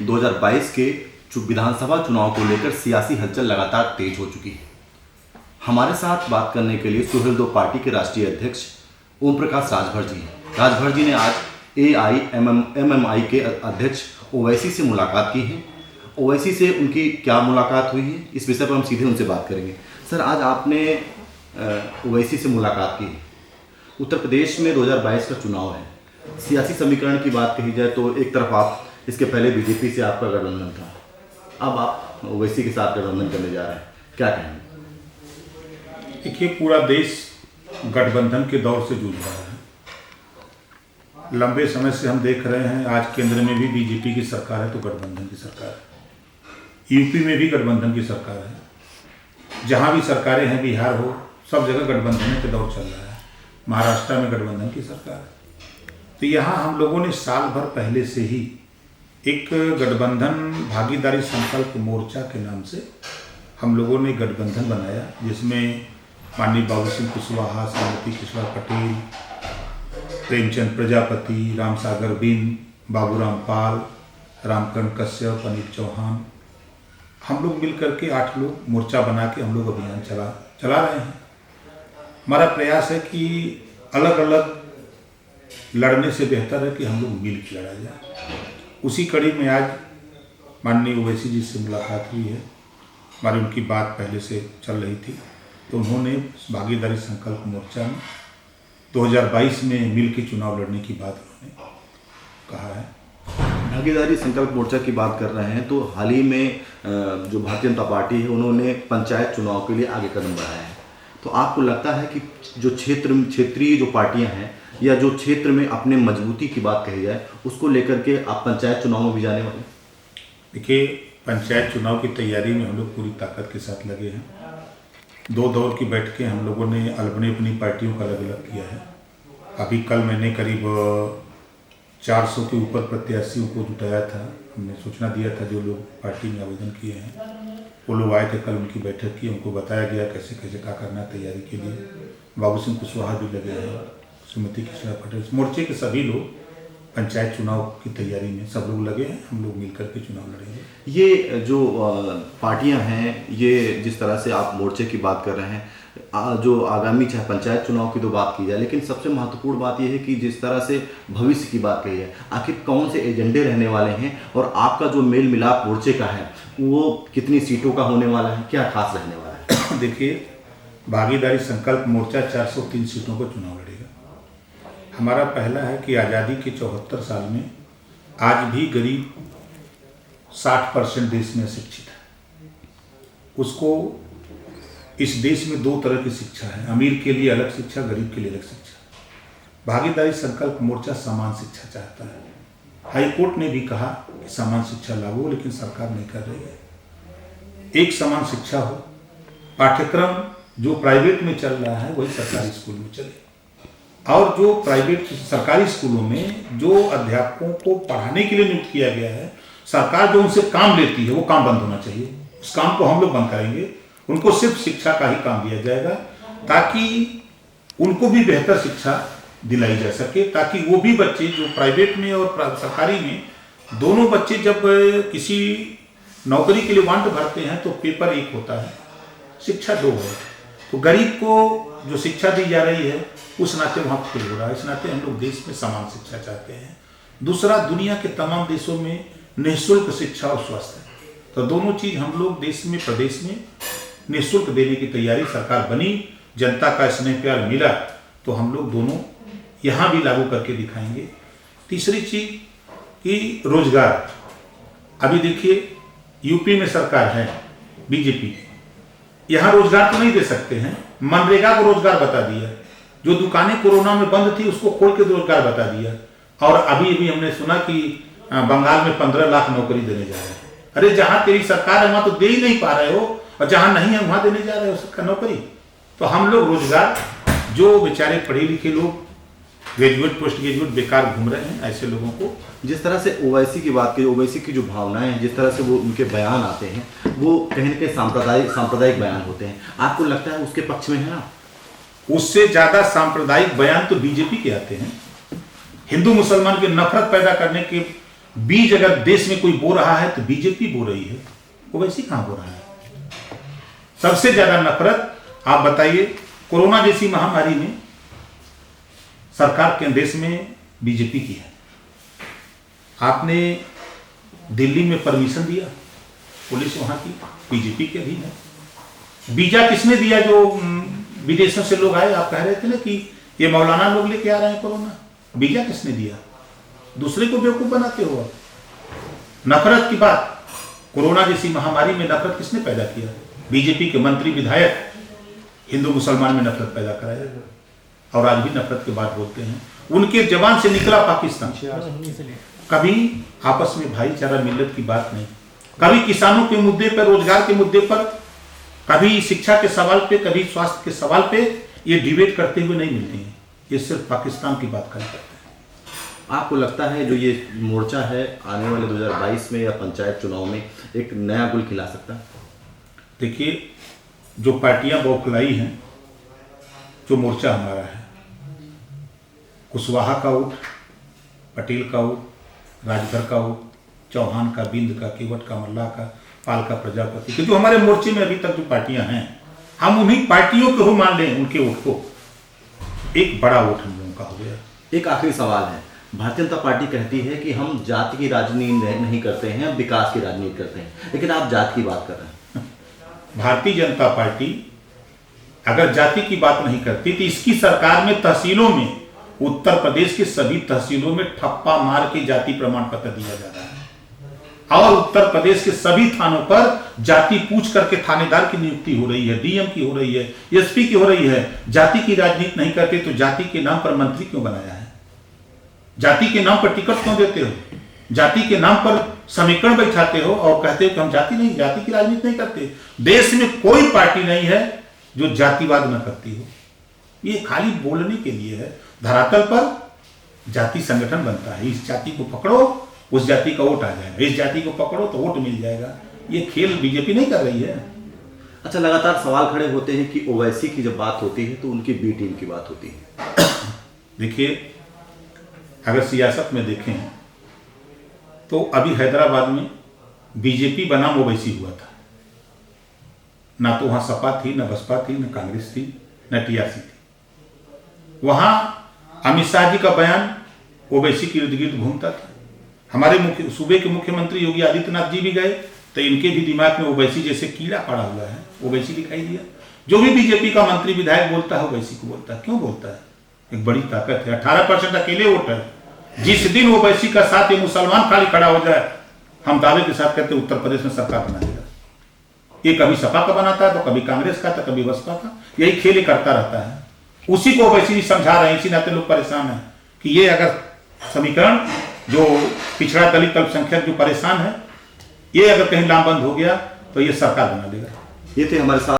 2022 के विधानसभा चुनाव को लेकर सियासी हलचल लगातार तेज हो चुकी है। हमारे साथ बात करने के लिए सुहेलदेव पार्टी के राष्ट्रीय अध्यक्ष ओम प्रकाश राजभर जी हैं। राजभर जी ने आज AIMMI के अध्यक्ष ओवैसी से मुलाकात की है। ओवैसी से उनकी क्या मुलाकात हुई है, इस विषय पर हम सीधे उनसे बात करेंगे। सर, आज आपने ओवैसी से मुलाकात की है। उत्तर प्रदेश में 2022 का चुनाव है। सियासी समीकरण की बात कही जाए तो एक तरफ आप, इसके पहले बीजेपी से आपका गठबंधन था, अब आप ओवैसी के साथ गठबंधन करने जा रहे हैं, क्या कहेंगे? देखिए, पूरा देश गठबंधन के दौर से जूझ रहा है। लंबे समय से हम देख रहे हैं, आज केंद्र में भी बीजेपी की सरकार है तो गठबंधन की सरकार है, यूपी में भी गठबंधन की सरकार है, जहां भी सरकारें हैं, बिहार हो, सब जगह गठबंधन के दौर चल रहा है। महाराष्ट्र में गठबंधन की सरकार है। तो यहाँ हम लोगों ने साल भर पहले से ही एक गठबंधन भागीदारी संकल्प मोर्चा के नाम से हम लोगों ने गठबंधन बनाया, जिसमें माननीय बाबू सिंह कुशवाहा, श्रीमती कृष्णा पटेल, प्रेमचंद प्रजापति, रामसागर बिन, बाबूराम पाल, रामकरण कश्यप, अनिल चौहान, हम लोग मिल करके 8 लोग मोर्चा बना के हम लोग अभियान चला रहे हैं। हमारा प्रयास है कि अलग अलग लड़ने से बेहतर है कि हम लोग मिल के लड़ा जाए। उसी कड़ी में आज माननीय ओवैसी जी से मुलाकात हुई है। हमारी उनकी बात पहले से चल रही थी, तो उन्होंने भागीदारी संकल्प मोर्चा में 2022 में मिल के चुनाव लड़ने की बात उन्होंने कहा है। भागीदारी संकल्प मोर्चा की बात कर रहे हैं तो हाल ही में जो भारतीय जनता पार्टी है, उन्होंने पंचायत चुनाव के लिए आगे कदम बढ़ाया है। तो आपको लगता है कि जो क्षेत्रीय जो पार्टियां हैं, या जो क्षेत्र में अपने मजबूती की बात कही जाए, उसको लेकर के आप पंचायत चुनाव में भी जाने वाले? देखिए, पंचायत चुनाव की तैयारी में हम लोग पूरी ताकत के साथ लगे हैं। 2 दौर की बैठकें हम लोगों ने अपनी पार्टियों का अलग अलग किया है। अभी कल मैंने करीब 400 के ऊपर प्रत्याशियों को जुटाया था। हमने सूचना दिया था, जो लोग पार्टी में आवेदन किए हैं वो लोग आए थे, कल उनकी बैठक की, उनको बताया गया कैसे कैसे क्या करना है तैयारी के लिए। बाबू सिंह कुशवाहा भी लगे हैं, श्रीमती कृष्णा पटेल, मोर्चे के सभी लोग पंचायत चुनाव की तैयारी में सब लोग लगे हैं। हम लोग मिलकर के चुनाव लड़ेंगे। ये जो पार्टियां हैं, ये जिस तरह से आप मोर्चे की बात कर रहे हैं, जो आगामी चाहे पंचायत चुनाव की तो बात की जाए, लेकिन सबसे महत्वपूर्ण बात यह है कि जिस तरह से भविष्य की बात कही है, आखिर कौन से एजेंडे रहने वाले हैं, और आपका जो मेल मिलाप मोर्चे का है वो कितनी सीटों का होने वाला है, क्या खास रहने वाला है? देखिए, भागीदारी संकल्प मोर्चा 403 सीटों का चुनाव लड़ेगा। हमारा पहला है कि आज़ादी के 74 साल में आज भी करीब 60% देश में अशिक्षित है। उसको, इस देश में 2 तरह की शिक्षा है, अमीर के लिए अलग शिक्षा, गरीब के लिए अलग शिक्षा। भागीदारी संकल्प मोर्चा समान शिक्षा चाहता है। हाई कोर्ट ने भी कहा कि समान शिक्षा लागू हो, लेकिन सरकार नहीं कर रही है। एक समान शिक्षा हो, पाठ्यक्रम जो प्राइवेट में चल रहा है वही सरकारी स्कूल में चले, और जो प्राइवेट सरकारी स्कूलों में जो अध्यापकों को पढ़ाने के लिए नियुक्त किया गया है, सरकार जो उनसे काम लेती है वो काम बंद होना चाहिए। उस काम को हम लोग बंद करेंगे। उनको सिर्फ शिक्षा का ही काम दिया जाएगा, ताकि उनको भी बेहतर शिक्षा दिलाई जा सके, ताकि वो भी बच्चे जो प्राइवेट में और सरकारी में, दोनों बच्चे जब किसी नौकरी के लिए वांट भरते हैं तो पेपर एक होता है, शिक्षा 2 है। तो गरीब को जो शिक्षा दी जा रही है उस नाते वहाँ फेल हो रहा है। इस नाते हम लोग देश में समान शिक्षा चाहते हैं। दूसरा, दुनिया के तमाम देशों में निःशुल्क शिक्षा और स्वास्थ्य है, तो दोनों चीज़ हम लोग देश में, प्रदेश में निःशुल्क देने की तैयारी, सरकार बनी, जनता का स्नेह प्यार मिला तो हम लोग दोनों यहाँ भी लागू करके दिखाएंगे। तीसरी चीज कि रोजगार, अभी देखिए यूपी में सरकार है बीजेपी, यहाँ रोजगार तो नहीं दे सकते हैं, मनरेगा को रोजगार बता दिया, जो दुकानें कोरोना में बंद थी उसको खोल के रोजगार बता दिया, और अभी अभी हमने सुना कि बंगाल में 15 लाख नौकरी देने जा रहे हैं। अरे जहां तेरी सरकार है वहां तो दे ही नहीं पा रहे हो, और जहां नहीं है वहां देने जा रहे हो सरकार नौकरी। तो हम लोग रोजगार, जो बेचारे पढ़े लिखे लोग ग्रेजुएट पोस्ट ग्रेजुएट बेकार घूम रहे हैं, ऐसे लोगों को, जिस तरह से ओवैसी की बात की, ओवैसी की जो भावनाएं हैं, जिस तरह से वो उनके बयान आते हैं, वो कहीं न कहीं सांप्रदायिक बयान होते हैं, आपको लगता है उसके पक्ष में है ना? उससे ज्यादा सांप्रदायिक बयान तो बीजेपी के आते हैं। हिंदू मुसलमान की नफरत पैदा करने के बीज अगर देश में कोई बो रहा है तो बीजेपी बो रही है, ओवैसी कहां बो रहा है? सबसे ज्यादा नफरत आप बताइए, कोरोना जैसी महामारी में सरकार के देश में बीजेपी की है। आपने दिल्ली में परमिशन दिया, पुलिस वहां की बीजेपी के अधीन है। वीजा किसने दिया? जो विदेशों से लोग आए, आप कह रहे थे ना कि ये मौलाना लोग लेके आ रहे हैं कोरोना, वीजा किसने दिया? दूसरे को बेवकूफ बनाते हो आप। नफरत की बात, कोरोना जैसी महामारी में नफरत किसने पैदा किया? बीजेपी के मंत्री विधायक हिंदू मुसलमान में नफरत पैदा कराया, और आज भी नफरत की बात बोलते हैं। उनके जबान से निकला पाकिस्तान। कभी आपस में भाईचारा मिल्लत की बात नहीं, कभी किसानों के मुद्दे पर, रोजगार के मुद्दे पर, कभी शिक्षा के सवाल पे, कभी स्वास्थ्य के सवाल पे ये डिबेट करते हुए नहीं मिलते हैं। ये सिर्फ पाकिस्तान की बात करते हैं। आपको लगता है जो ये मोर्चा है आने वाले 2022 में या पंचायत चुनाव में एक नया गुल खिला सकता है? देखिए, जो पार्टियां बौखलाई हैं, जो मोर्चा हमारा है, कुशवाहा का उठ, पटेल का उठ, राजभर का उठ, चौहान का, बिंद का, केवट का, मल्ला का, पाल का, प्रजापति के, जो हमारे मोर्चे में अभी तक जो पार्टियां हैं, हम उन्हीं पार्टियों को मान लें, उनके वोट को एक बड़ा वोट हम लोगों का हो गया। एक आखिरी सवाल है, भारतीय जनता पार्टी कहती है कि हम जाति की राजनीति नहीं करते हैं, हम विकास की राजनीति करते हैं, लेकिन आप जाति की बात कर रहे हैं। भारतीय जनता पार्टी अगर जाति की बात नहीं करती तो इसकी सरकार में तहसीलों में, उत्तर प्रदेश के सभी तहसीलों में ठप्पा मार के जाति प्रमाण पत्र दिया जा रहा है, और उत्तर प्रदेश के सभी थानों पर जाति पूछ करके थानेदार की नियुक्ति हो रही है, डीएम की हो रही है, एसपी की हो रही है। जाति की राजनीति नहीं करते तो जाति के नाम पर मंत्री क्यों बनाया है? जाति के नाम पर टिकट क्यों देते हो? जाति के नाम पर समीकरण बैठाते हो और कहते हो कि हम जाति की राजनीति नहीं करते। देश में कोई पार्टी नहीं है जो जातिवाद न करती हो। ये खाली बोलने के लिए है। धरातल पर जाति संगठन बनता है, इस जाति को पकड़ो उस जाति का वोट आ जाएगा, इस जाति को पकड़ो तो वोट मिल जाएगा। ये खेल बीजेपी नहीं कर रही है। अच्छा, लगातार सवाल खड़े होते हैं कि ओवैसी की जब बात होती है तो उनकी बी टीम की बात होती है। देखिए, अगर सियासत में देखें तो अभी हैदराबाद में बीजेपी बनाम ओवैसी हुआ था। ना तो वहां सपा थी, न बसपा थी, न कांग्रेस थी, न टीआरसी थी। वहां अमित शाह जी का बयान ओवैसी के इर्द गिर्द घूमता था। हमारे सूबे के मुख्यमंत्री योगी आदित्यनाथ जी भी गए तो इनके भी दिमाग में ओवैसी जैसे कीड़ा पड़ा हुआ है, ओवैसी दिखाई दिया। जो भी बीजेपी का मंत्री विधायक बोलता है ओवैसी को बोलता है। क्यों बोलता है? एक बड़ी ताकत है, 18% अकेले वोट है। जिस दिन ओवैसी का साथ ये मुसलमान खाली खड़ा हो जाए, हम दावे के साथ कहते उत्तर प्रदेश में सरकार बना देगा। ये कभी सपा का बनाता है तो कभी कांग्रेस का, तो कभी बसपा का, यही खेल करता रहता है। उसी को ओवैसी समझा रहे हैं, इसी नाते लोग परेशान हैं कि ये अगर समीकरण जो पिछड़ा दलित अल्पसंख्यक जो परेशान है, ये अगर कहीं लामबंद हो गया तो ये सरकार बना देगा। ये थे हमारे साथ